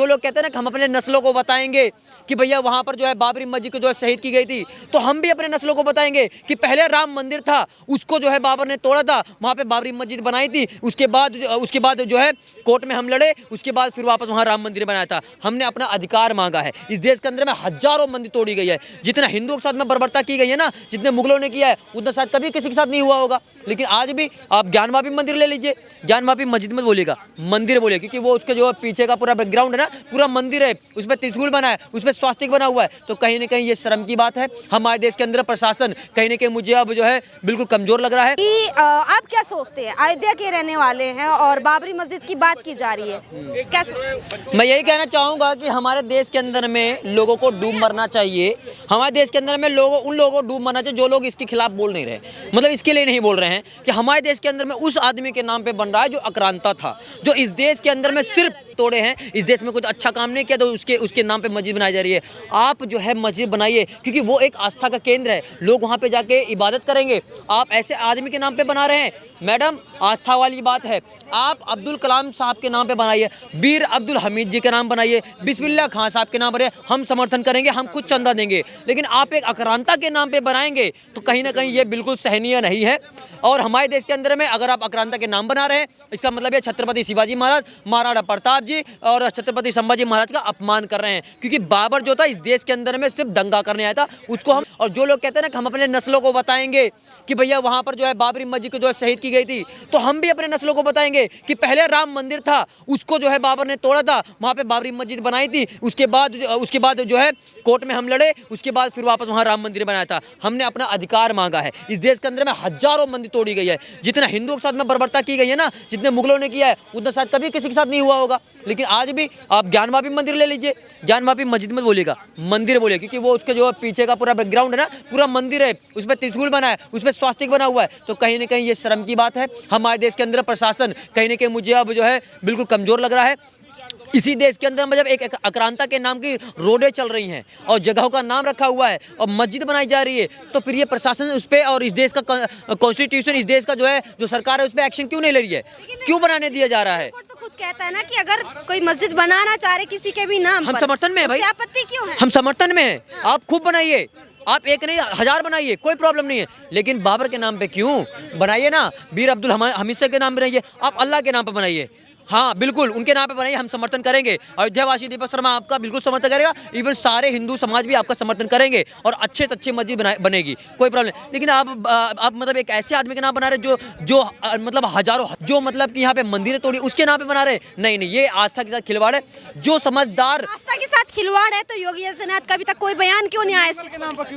जो लोग कहते हैं ना कि हम अपने नस्लों को बताएंगे कि भैया वहाँ पर जो है बाबरी मस्जिद को जो है शहीद की गई थी, तो हम भी अपने नस्लों को बताएंगे कि पहले राम मंदिर था, उसको जो है बाबर ने तोड़ा था, वहाँ पे बाबरी मस्जिद बनाई थी, उसके बाद जो है कोर्ट में हम लड़े, उसके बाद फिर वापस वहाँ राम मंदिर बनाया था। हमने अपना अधिकार मांगा है। इस देश के अंदर में हजारों मंदिर तोड़ी गई है। जितना हिंदुओं के साथ में बर्बरता की गई है ना, जितने मुगलों ने किया है, उतना शायद कभी किसी के साथ नहीं हुआ होगा। लेकिन आज भी आप ज्ञानवापी मंदिर ले लीजिए, ज्ञानवापी मस्जिद मत बोलिएगा, मंदिर बोलिए, क्योंकि वो उसके जो पीछे का पूरा बैकग्राउंड है ना, पूरा मंदिर है, उसमें त्रिशूल बना है, उसमें स्वास्तिक बना हुआ है। तो कहीं ना कहीं ये शर्म की बात है। हमारे देश के अंदर प्रशासन कहीं ना कहीं मुझे अब जो है बिल्कुल कमजोर लग रहा है। आप क्या सोचते हैं, अयोध्या के रहने वाले हैं और बाबरी मस्जिद की बात की जा रही है, क्या सोचते हैं? मैं यही कहना चाहूँगा कि हमारे देश के अंदर में लोगों को डूब मरना चाहिए। हमारे देश के अंदर में उन लोगों को डूब मरना चाहिए जो लोग इसके खिलाफ बोल नहीं रहे, मतलब इसके लिए नहीं बोल रहे हैं कि हमारे देश के अंदर में उस आदमी के नाम पे बन रहा है जो आक्रांता था, जो इस देश के अंदर में सिर्फ तोड़े हैं, इस देश में कुछ अच्छा काम नहीं किया, तो उसके नाम पे मस्जिद बनाई जा रही है। आप जो है मस्जिद बनाइए, क्योंकि वो एक आस्था का केंद्र है, लोग वहाँ पे जाके इबादत करेंगे। आप ऐसे आदमी के नाम पे बना रहे हैं, मैडम आस्था वाली बात है। आप अब्दुल कलाम साहब के नाम पे बनाइए, वीर अब्दुल हमीद जी के नाम बनाइए, बिस्मिल्लाह खान साहब के नाम बनाइए, हम समर्थन करेंगे, हम कुछ चंदा देंगे। लेकिन आप एक आक्रांता के नाम पे बनाएंगे तो कहीं ना कहीं ये बिल्कुल सहनीय नहीं है। और हमारे देश के अंदर में अगर आप आक्रांता के नाम बना रहे हैं, इसका मतलब ये छत्रपति शिवाजी महाराज, महाराणा प्रताप जी और छत्रपति संभाजी महाराज का अपमान कर रहे हैं। क्योंकि बाबर जो था इस देश के अंदर में सिर्फ दंगा करने आया था, उसको हम, और जो लोग कहते हैं ना कि हम अपने नस्लों को बताएंगे कि भैया वहाँ पर जो है बाबरी मस्जिद को जो है शहीद की गई थी, तो हम भी अपने नस्लों को बताएंगे कि पहले राम मंदिर था, उसको जो है बाबर ने तोड़ा था, वहाँ पे बाबरी मस्जिद बनाई थी, उसके बाद जो है कोर्ट में हम लड़े, उसके बाद फिर वापस वहाँ राम मंदिर बनाया था। हमने अपना अधिकार मांगा है। इस देश के अंदर में हजारों मंदिर तोड़ी गई है। जितना हिंदुओं के साथ में बर्बरता की गई है ना, जितने मुगलों ने किया है, उतना शायद कभी किसी के साथ नहीं हुआ होगा। लेकिन आज भी आप ज्ञानवापी मंदिर ले लीजिए, ज्ञानवापी मस्जिद मत बोलिएगा, मंदिर बोलिए, क्योंकि वो उसके जो पीछे का पूरा बैकग्राउंड है ना, पूरा मंदिर है, उसमें त्रिशूल बना है, उसमें स्वास्तिक बना हुआ है। तो कहीं ना कहीं ये शर्म की बात है। हमारे देश के अंदर प्रशासन कहीं ना कहीं मुझे अब जो है बिल्कुल कमजोर लग रहा है। इसी देश के अंदर मतलब एक आक्रांता के नाम की रोडें चल रही हैं और जगहों का नाम रखा हुआ है और मस्जिद बनाई जा रही है, तो फिर ये प्रशासन उस पर और इस देश का कॉन्स्टिट्यूशन, इस देश का जो है जो सरकार है, उस पर एक्शन क्यों नहीं ले रही है, क्यों बनाने दिया जा रहा है? तो खुद कहता है ना कि अगर कोई मस्जिद बनाना चाह रहे किसी के भी नाम हम पर, समर्थन में है भाई, आपत्ति क्यों है? हम समर्थन में है। आप खूब बनाइए, आप एक नहीं 1000 बनाइए, कोई प्रॉब्लम नहीं है। लेकिन बाबर के नाम पे क्यों बनाइए ना, वीर अब्दुल हमीद के नाम बनाइए, आप अल्लाह के नाम पे बनाइए। हाँ बिल्कुल, उनके नाम पे बनाइए, हम समर्थन करेंगे। अयोध्यावासी दीपक शर्मा आपका बिल्कुल समर्थन करेगा, इवन सारे हिंदू समाज भी आपका समर्थन करेंगे और अच्छे से अच्छी मस्जिद बनेगी, कोई प्रॉब्लम नहीं। लेकिन आप मतलब एक ऐसे आदमी के नाम बना रहे जो मतलब हजारों, जो मतलब कि यहाँ पे मंदिरें तोड़ी उसके नाम पे बना रहे। नहीं, ये आस्था के साथ खिलवाड़ है। जो समझदार आस्था के साथ खिलवाड़ है तो योगी आदित्यनाथ का अभी तक कोई बयान क्यों नहीं आया?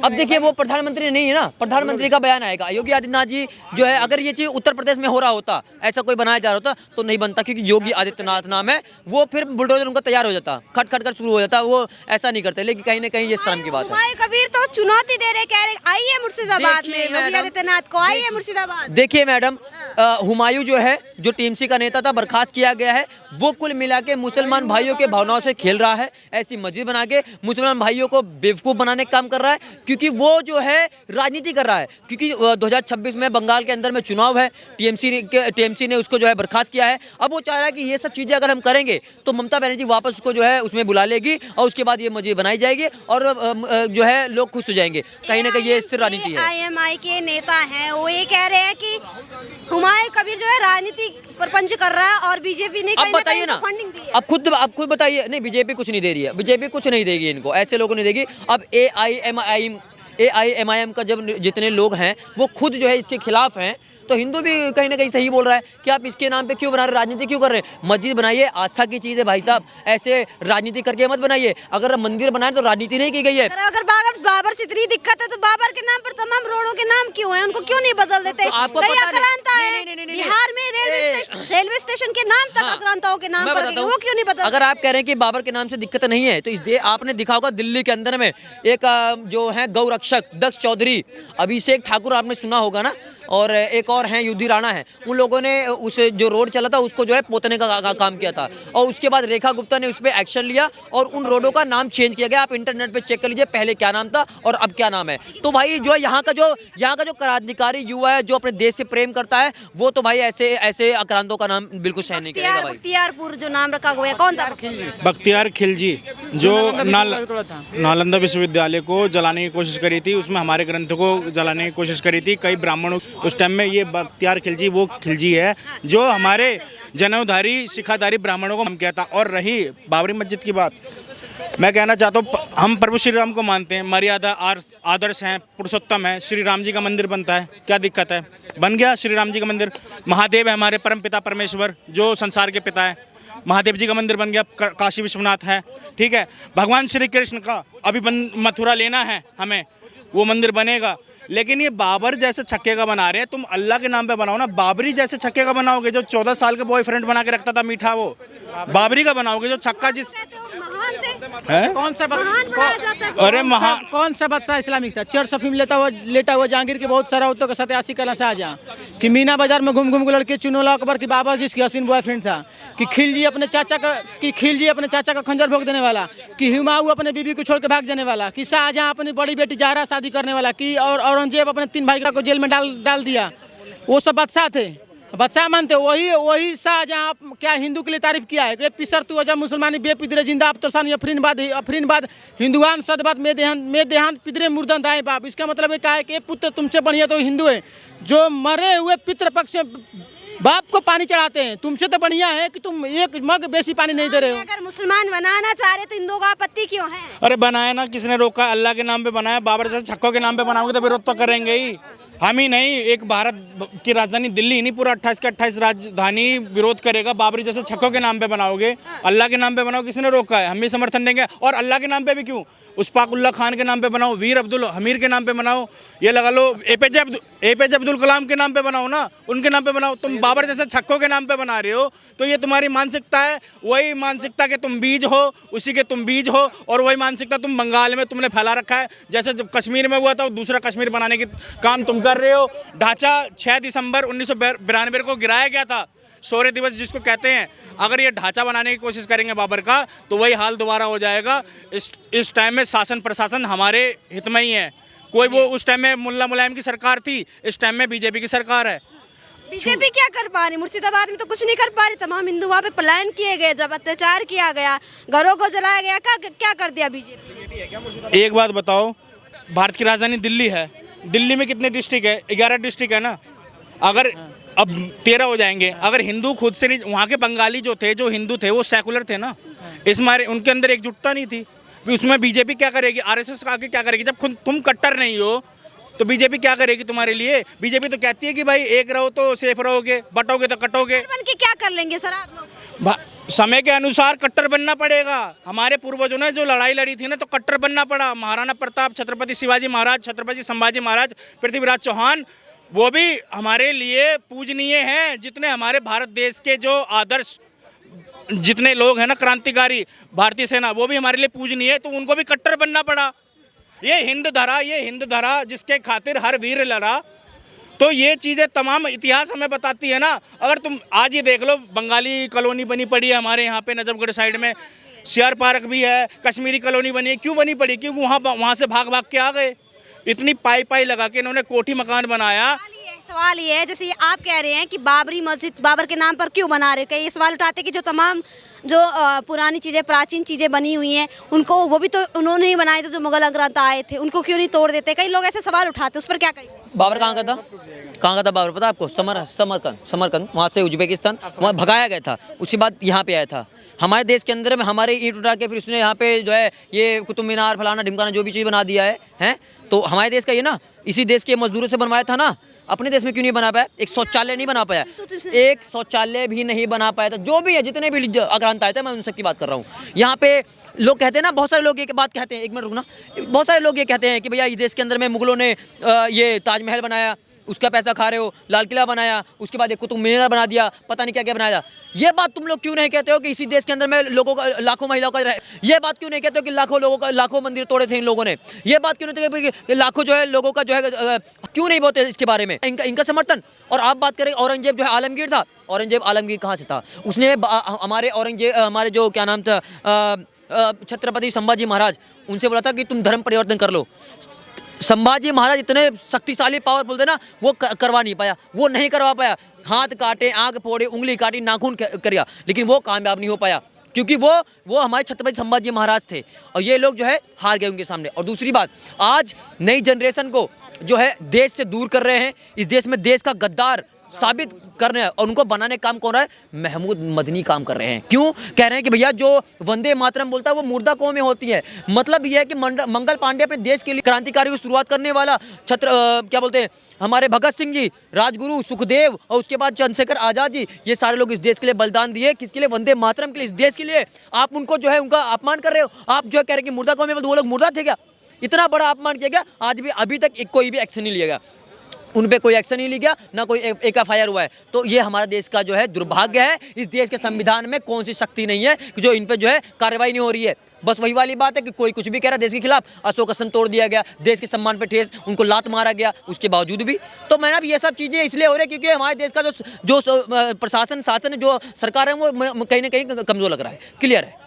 अब देखिए, वो प्रधानमंत्री नहीं है ना, प्रधानमंत्री का बयान आएगा। योगी आदित्यनाथ जी जो है, अगर ये चीज उत्तर प्रदेश में हो रहा होता, ऐसा कोई बनाया जा रहा होता, तो नहीं बनता, क्योंकि योगी आदित्यनाथ नाम है, वो फिर बुलडोजर उनका तैयार हो जाता, खट खट कर शुरू हो जाता। वो ऐसा नहीं करते। लेकिन कहीं ना कहीं ये शर्म की बात है। हुमायूं कबीर तो चुनौती दे रहे, कह रहे आइए मुर्शिदाबाद में, योगी आदित्यनाथ को आइए मुर्शिदाबाद। देखिए मैडम, हुमायूं जो है, जो टीएमसी का नेता था, बर्खास्त किया गया है। वो कुल मिला के मुसलमान भाइयों के भावनाओं से खेल रहा है, ऐसी मस्जिद बना के मुसलमान भाइयों को बेवकूफ़ बनाने का काम कर रहा है, क्योंकि वो जो है राजनीति कर रहा है। क्योंकि 2026 में बंगाल के अंदर में चुनाव है, टीएमसी ने उसको जो है बर्खास्त किया है। अब वो चाह रहा है कि ये सब चीज़ें अगर हम करेंगे तो ममता बनर्जी वापस उसको जो है उसमें बुला लेगी और उसके बाद ये मस्जिद बनाई जाएगी और जो है लोग खुश हो जाएंगे। कहीं ना कहीं ये स्थिर राजनीति है। आईएमआई के नेता हैं, वो ये कह रहे हैं कि हुमायूं कबीर जो है राजनीति प्रपंच कर रहा है और बीजेपी ने अब बताइए ना, फंडिंग दी है। अब खुद बताइए। नहीं, बीजेपी कुछ नहीं दे रही है, बीजेपी कुछ नहीं देगी इनको, ऐसे लोगों ने देगी। अब AIMIM का जब जितने लोग हैं वो खुद जो है इसके खिलाफ हैं, तो हिंदू भी कहीं ना कहीं सही बोल रहा है कि आप इसके नाम पे क्यों बना रहे, राजनीति क्यों कर रहे हैं। मस्जिद बनाइए, आस्था की चीज़ है भाई साहब, ऐसे राजनीति करके मत बनाइए। अगर मंदिर बनाए तो राजनीति नहीं की गई है। अगर बाबर से इतनी दिक्कत है तो बाबर के नाम पर तमाम रोडों के नाम क्यों हैं, उनको क्यों नहीं बदल देते? आपको पता नहीं, बिहार में रेलवे स्टेशन के नाम तक आक्रांताओं के नाम पर वो क्यों नहीं बदल? अगर आप कह रहे हैं कि बाबर के नाम से दिक्कत नहीं है, तो आपने दिखा होगा दिल्ली के अंदर में एक जो है गौ रक्षक दक्ष चौधरी, अभिषेक ठाकुर आपने सुना होगा ना, और एक और हैं युद्धि राणा हैं, उन लोगों ने उस जो रोड चला था उसको जो है पोतने का काम किया था। और उसके बाद रेखा गुप्ता ने उस पर एक्शन लिया और उन रोडों का नाम चेंज किया गया। आप इंटरनेट पे चेक कर लीजिए पहले क्या नाम था और अब क्या नाम है। तो भाई जो यहाँ का जो क्रांतिकारी युवा है जो अपने देश से प्रेम करता है, वो तो भाई ऐसे आक्रांतों का नाम बिल्कुल सहन नहीं करेगा भाई। बख्तियारपुर जो नाम रखा हुआ है कौन था? बख्तियार खिलजी, जो नालंदा विश्वविद्यालय को जलाने की कोशिश करी थी, उसमें हमारे ग्रंथों को जलाने की कोशिश करी थी कई ब्राह्मणों उस टाइम में। ये बख्तियार खिलजी वो खिलजी है जो हमारे जनेऊधारी सिखाधारी ब्राह्मणों को हम किया था। और रही बाबरी मस्जिद की बात, मैं कहना चाहता हूँ हम प्रभु श्री राम को मानते हैं, मर्यादा आदर्श हैं, पुरुषोत्तम है। श्री राम जी का मंदिर बनता है, क्या दिक्कत है? बन गया श्री राम जी का मंदिर। महादेव है हमारे परम पिता परमेश्वर जो संसार के पिता है, महादेव जी का मंदिर बन गया। काशी विश्वनाथ है, ठीक है। भगवान श्री कृष्ण का अभी मथुरा लेना है हमें, वो मंदिर बनेगा। लेकिन ये बाबर जैसे छक्के का बना रहे हैं, तुम अल्लाह के नाम पे बनाओ ना। बाबरी जैसे छक्के का बनाओगे जो 14 साल का बॉयफ्रेंड बना के रखता था मीठा, वो बाबरी का बनाओगे जो छक्का जिस कौन सा अरे कौन सा बादशाह इस्लामिक था? चर्च अफीम लेता हुआ जहांगीर के बहुत सारा औरतों का सत्यासी करना शाहजहां कि मीना बाजार में घूम घूम के लड़के चुनौला अकबर की बाबर जिसकी हसीन बॉयफ्रेंड था, कि खिलजी अपने चाचा का खंजर भोग देने वाला, कि हुमायूं अपने बीबी को छोड़ के भाग जाने वाला, कि शाहजहां अपनी बड़ी बेटी ज़हरा शादी करने वाला, कि और औरंगजेब अपने 3 भाई को जेल में डाल दिया। वो सब बादशाह थे, बादशाह मानते। वही शाहजहां क्या हिंदू के लिए तारीफ किया है? पिसर तू अजब मुसलमानी बे पिदरे जिंदा अफतरसान अफरीन बाद हिंदुआन सदबाद में देहांत पिदरे मुर्दन दाए बाप। इसका मतलब ये क्या है कि पुत्र तुमसे बढ़िया तो हिंदू है जो मरे हुए पितृपक्ष बाप को पानी चढ़ाते हैं। तुमसे तो बढ़िया है कि तुम एक मग बेसी पानी नहीं दे रहे हो। अगर मुसलमान बनाना चाह रहे तो हिंदुओं का आपत्ति क्यों है? अरे बनाया ना, किसने रोका? अल्लाह के नाम पे बनाया। बाबर जैसे छक्कों के नाम पे बनाओगे तो विरोध तो करेंगे ही। हम ही नहीं, एक भारत की राजधानी दिल्ली नहीं, पूरा 28 का 28 राजधानी विरोध करेगा। बाबरी जैसे छक्कों के नाम पे बनाओगे, अल्लाह के नाम पे बनाओ, किसने रोका है? हम भी समर्थन देंगे। और अल्लाह के नाम पे भी क्यों, उस्ताकुल्ला खान के नाम पे बनाओ, वीर अब्दुल हमीर के नाम पे बनाओ, ये लगा लो एपीजे अब्दुल कलाम के नाम पे बनाओ ना, उनके नाम पे बनाओ। तुम बाबर जैसे छक्कों के नाम पे बना रहे हो, तो ये तुम्हारी मानसिकता है। वही मानसिकता के तुम बीज हो, उसी के तुम बीज हो। और वही मानसिकता तुम बंगाल में तुमने फैला रखा है। जैसे जब कश्मीर में हुआ था, दूसरा कश्मीर बनाने की काम तुम कर रहे हो। ढांचा 6 दिसंबर 1992 को गिराया गया था, शौर्य दिवस जिसको कहते हैं। अगर ये ढांचा बनाने की कोशिश करेंगे बाबर का, तो वही हाल दोबारा हो जाएगा। इस टाइम में शासन प्रशासन हमारे हित में ही है। कोई वो उस टाइम में मुल्ला मुलायम की सरकार थी, इस टाइम में बीजेपी की सरकार है। बीजेपी क्या कर पा रही? मुर्शिदाबाद में तो कुछ नहीं कर पा रही। तमाम हिंदू वहाँ पे पलायन किए गए, जब अत्याचार किया गया, घरों को जलाया गया, क्या कर दिया बीजेपी? एक बात बताओ, भारत की राजधानी दिल्ली है, दिल्ली में कितने डिस्ट्रिक्ट है? 11 डिस्ट्रिक्ट है ना। अगर अब 13 हो जाएंगे। अगर हिंदू खुद से नहीं, वहाँ के बंगाली जो हिंदू थे वो सेकुलर थे ना, इस मारे उनके अंदर एकजुटता नहीं थी। उसमें बीजेपी क्या करेगी? आरएसएस आके क्या करेगी? जब खुद तुम कट्टर नहीं हो तो बीजेपी क्या करेगी तुम्हारे लिए? बीजेपी तो कहती है कि भाई एक रहो तो सेफ रहोगे, बटोगे तो कटोगे। बन के क्या कर लेंगे सर आप लोग? समय के अनुसार कट्टर बनना पड़ेगा। हमारे पूर्वजों ने जो लड़ाई लड़ी थी ना, तो कट्टर बनना पड़ा। महाराणा प्रताप, छत्रपति शिवाजी महाराज, छत्रपति संभाजी महाराज, पृथ्वीराज चौहान, वो भी हमारे लिए पूजनीय हैं। जितने हमारे भारत देश के जो आदर्श जितने लोग हैं ना, क्रांतिकारी, भारतीय सेना, वो भी हमारे लिए पूजनीय है। तो उनको भी कट्टर बनना पड़ा। ये हिंद धरा जिसके खातिर हर वीर लड़ा। तो ये चीज़ें तमाम इतिहास हमें बताती है ना। अगर तुम आज ये देख लो, बंगाली कॉलोनी बनी पड़ी है हमारे यहाँ पे नजफगढ़ साइड में, सीआर पार्क भी है, कश्मीरी कॉलोनी बनी है। क्यों बनी पड़ी? क्योंकि वहाँ से भाग के आ गए। इतनी पाई लगा के इन्होंने कोठी मकान बनाया। सवाल ये है, जैसे आप कह रहे हैं कि बाबरी मस्जिद बाबर के नाम पर क्यों बना रहे हैं, ये सवाल उठाते हैं कि जो तमाम जो पुरानी चीज़ें, प्राचीन चीज़ें बनी हुई हैं, उनको वो भी तो उन्होंने ही बनाए थे जो मुगल आक्रांता आए थे, उनको क्यों नहीं तोड़ देते? कई लोग ऐसे सवाल उठाते, उस पर क्या कहेंगे? बाबर कहाँ का था बाबर, पता है आपको? समरकंद, वहाँ से उज्बेकिस्तान, वहाँ भगाया गया था। उसके बाद यहाँ पे आया था हमारे देश के अंदर में, हमारे ईंट उठा के फिर उसने यहाँ पे जो है ये कुतुब मीनार फलाना ढिमकाना जो भी चीज़ बना दिया है। तो हमारे देश का ये ना, इसी देश के मजदूरों से बनवाया था ना। अपने देश में क्यों नहीं बना पाया? एक शौचालय नहीं बना पाया, एक शौचालय भी नहीं बना पाया। तो जो भी है, जितने भी आक्रांत आए थे, मैं उन सब की बात कर रहा हूँ। यहाँ पे लोग कहते हैं ना, बहुत सारे लोग ये बात कहते हैं, एक मिनट रुकना, बहुत सारे लोग ये कहते हैं कि भैया इस देश के अंदर में मुगलों ने ये ताजमहल बनाया, उसका पैसा खा रहे हो, लाल किला बनाया, उसके बाद एक कुतुब मीनार बना दिया, पता नहीं क्या क्या बनाया। ये बात तुम लोग क्यों नहीं कहते हो कि इसी देश के अंदर में लोगों का, लाखों महिलाओं का, ये बात क्यों नहीं कहते हो कि लाखों लोगों का, लाखों मंदिर तोड़े थे इन लोगों ने? ये बात क्यों नहीं कहते कि लाखों जो है लोगों का जो है, क्यों नहीं बोलते इसके बारे में, इनका समर्थन? और आप बात करें औरंगजेब जो है आलमगीर था, औरंगजेब आलमगीर कहाँ से था? उसने हमारे औरंगजेब, हमारे जो क्या नाम था, छत्रपति संभाजी महाराज, उनसे बोला था कि तुम धर्म परिवर्तन कर लो। संभाजी महाराज इतने शक्तिशाली पावरफुल थे ना, वो करवा नहीं पाया, वो नहीं करवा पाया। हाथ काटे, आंख फोड़े, उंगली काटी, नाखून करिया, लेकिन वो कामयाब नहीं हो पाया, क्योंकि वो हमारे छत्रपति संभाजी महाराज थे। और ये लोग जो है हार गए उनके सामने। और दूसरी बात, आज नई जनरेशन को जो है देश से दूर कर रहे हैं, इस देश में देश का गद्दार साबित करने और उनको बनाने काम कौन रहा है? महमूद मदनी काम कर रहे हैं। क्यों कह रहे हैं कि भैया जो वंदे मातरम बोलता है वो मुर्दा कौमें होती है? मतलब यह है कि मंगल पांडे अपने देश के लिए क्रांतिकारी की शुरुआत करने वाला, क्या बोलते हैं, हमारे भगत सिंह जी, राजगुरु, सुखदेव और उसके बाद चंद्रशेखर आजाद जी, ये सारे लोग इस देश के लिए बलिदान दिए। किसके लिए? वंदे मातरम के लिए, इस देश के लिए। आप उनको जो है उनका अपमान कर रहे हो। आप जो है कह रहे हैं कि मुर्दा कौमें, वो लोग मुर्दा थे क्या? इतना बड़ा अपमान किया गया, आज भी अभी तक कोई भी एक्शन नहीं लिया गया, उन पे कोई एक्शन नहीं लिया गया, ना कोई एक FIR हुआ है। तो ये हमारा देश का जो है दुर्भाग्य है। इस देश के संविधान में कौन सी शक्ति नहीं है कि जो इन पे जो है कार्रवाई नहीं हो रही है? बस वही वाली बात है कि कोई कुछ भी कह रहा है देश के खिलाफ। अशोक स्तंभ तोड़ दिया गया, देश के सम्मान पे ठेस, उनको लात मारा गया, उसके बावजूद भी। तो मैंने अब ये सब चीज़ें इसलिए हो रही है क्योंकि हमारे देश का जो प्रशासन, शासन, जो सरकार है, वो कहीं ना कहीं कमजोर लग रहा है। क्लियर है।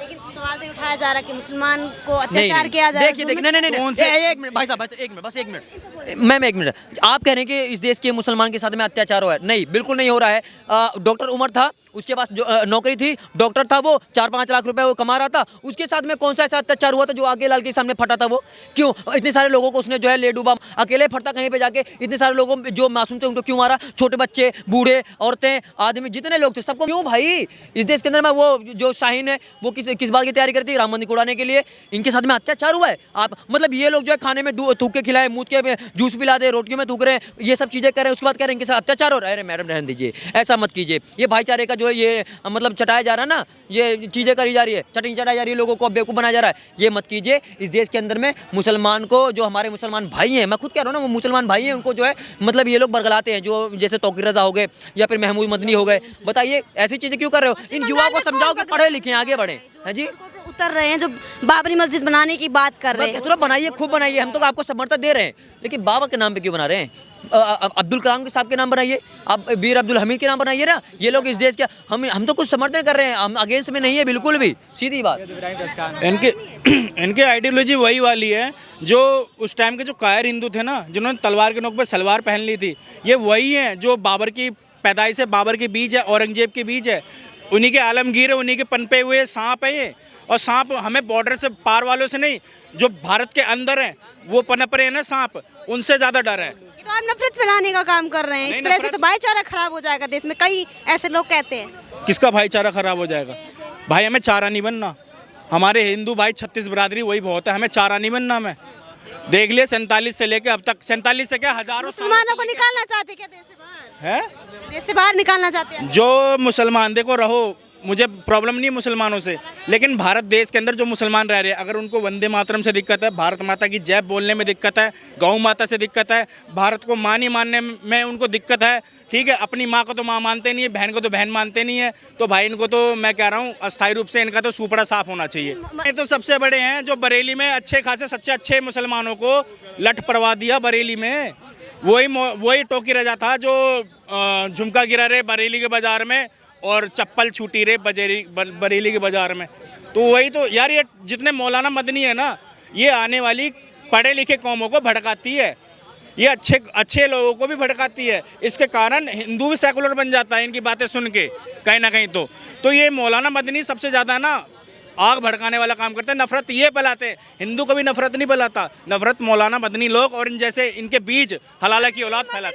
लेकिन सवाल तो उठाया जा रहा है कि मुसलमान को अत्याचार किया जा रहा है। देखिए नहीं, एक मिनट भाई साहब, एक मिनट, बस एक मिनट, मैम एक मिनट। आप कह रहे हैं कि इस देश के मुसलमान के साथ में अत्याचार हो रहा है? नहीं, बिल्कुल नहीं हो रहा है। डॉक्टर उमर था, उसके पास जो नौकरी थी, डॉक्टर था, वो 4-5 लाख रुपए वो कमा रहा था, उसके साथ में कौन सा ऐसा अत्याचार हुआ था जो आगे लाल के सामने फटा था? वो क्यों? इतने सारे लोगों को उसने जो है ले डूबा, अकेले फटता कहीं पे जाके, इतने सारे लोगों जो मासूम थे उनको क्यों मारा? छोटे बच्चे, बूढ़े, औरतें, आदमी, जितने लोग थे सबको क्यों भाई? इस देश के अंदर में वो जो शाहीन है वो किस बात की तैयारी करती है? राम मंदिर को उड़ाने के लिए। इनके साथ में अत्याचार हुआ है। आप मतलब ये लोग जो है खाने में थूक के खिलाए, मुंह के जूस पिला दे, रोटियों में थूक रहे हैं, ये सब चीजें कर रहे हैं, उसके बाद कह रहे हैं इनके साथ अत्याचार हो रहा है। अरे मैडम रहने दीजिए, ऐसा मत कीजिए। ये भाईचारे का जो है ये मतलब चटाया जा रहा है ना, ये चीजें करी जा रही है, चटनी चटाई जा रही है, लोगों को बेवकूफ बनाया जा रहा है, ये मत कीजिए। इस देश के अंदर में मुसलमान को, जो हमारे मुसलमान भाई हैं, मैं खुद कह रहा हूँ ना, वो मुसलमान भाई हैं, उनको जो है मतलब ये लोग बरगलाते हैं, जो जैसे तौकीर रजा हो गए या फिर महमूद मदनी हो गए। बताइए ऐसी चीजें क्यों कर रहे हो? इन युवाओं को समझाओ कि पढ़े लिखे आगे बढ़े। है जी, उतर रहे हैं जो बाबरी मस्जिद बनाने की बात कर रहे हैं। तो बनाइए, खूब बनाइए, हम तो आपको समर्थन दे रहे हैं, लेकिन बाबा के नाम पे क्यों बना रहे हैं? अब्दुल कलाम के साहब के नाम बनाइए, आप वीर अब्दुल हमीद के नाम बनाइए ना। ये लोग इस देश के, हम तो कुछ समर्थन कर रहे हैं, हम अगेंस्ट में नहीं है बिल्कुल भी, सीधी बात। इनके आइडियोलॉजी वही वाली है जो उस टाइम के जो कायर हिंदू थे ना, जिन्होंने तलवार के नोक पर सलवार पहन ली थी, ये वही हैं जो बाबर की पैदाइश है, बाबर के बीज है, औरंगजेब के बीज है, उन्हीं के आलमगीर है, उन्हीं के पनपे हुए सांप है ये। और सांप हमें बॉर्डर से पार वालों से नहीं, जो भारत के अंदर हैं वो पनप रहे हैं ना सांप, उनसे ज़्यादा डर है। तो आप नफरत फैलाने का काम कर रहे हैं, इस तरह से तो भाईचारा खराब हो जाएगा देश में, कई ऐसे लोग कहते हैं। किसका भाईचारा खराब हो जाएगा? भाई हमें चारा नहीं बनना, हमारे हिंदू भाई 36 बरादरी वही बहुत है, हमें चारा नहीं बनना। मैं देख लिया 47 से लेके अब तक, 47 से क्या हजारों मुसलमानों को निकालना चाहते क्या देश से बाहर? है, देश से बाहर निकालना चाहते हैं जो मुसलमान, देखो रहो, मुझे प्रॉब्लम नहीं मुसलमानों से, लेकिन भारत देश के अंदर जो मुसलमान रह रहे हैं, अगर उनको वंदे मातरम से दिक्कत है, भारत माता की जय बोलने में दिक्कत है, गौ माता से दिक्कत है, भारत को माँ नहीं मानने में उनको दिक्कत है, ठीक है, अपनी माँ को तो माँ मानते नहीं है, बहन को तो बहन मानते नहीं है, तो भाई इनको तो मैं कह रहा हूँ अस्थायी रूप से इनका तो सुपड़ा साफ होना चाहिए। ये तो सबसे बड़े हैं जो बरेली में अच्छे खासे सच्चे अच्छे मुसलमानों को लठ पड़वा दिया बरेली में। वही टोकी रजा था जो झुमका गिरा रहे बरेली के बाजार में और चप्पल छूटी रहे बरेली के बाजार में। तो वही तो यार, ये जितने मौलाना मदनी है ना, ये आने वाली पढ़े लिखे कौमों को भड़काती है, ये अच्छे लोगों को भी भड़काती है। इसके कारण हिंदू भी सेकुलर बन जाता है इनकी बातें सुन के कहीं ना कहीं। तो ये मौलाना मदनी सबसे ज़्यादा ना आग भड़काने वाला काम करते हैं, नफरत ये फैलाते हैं। हिंदू कभी नफरत नहीं फैलाता, नफरत मौलाना मदनी लोग और इन जैसे इनके बीज हलाला की औलाद फैलाते हैं।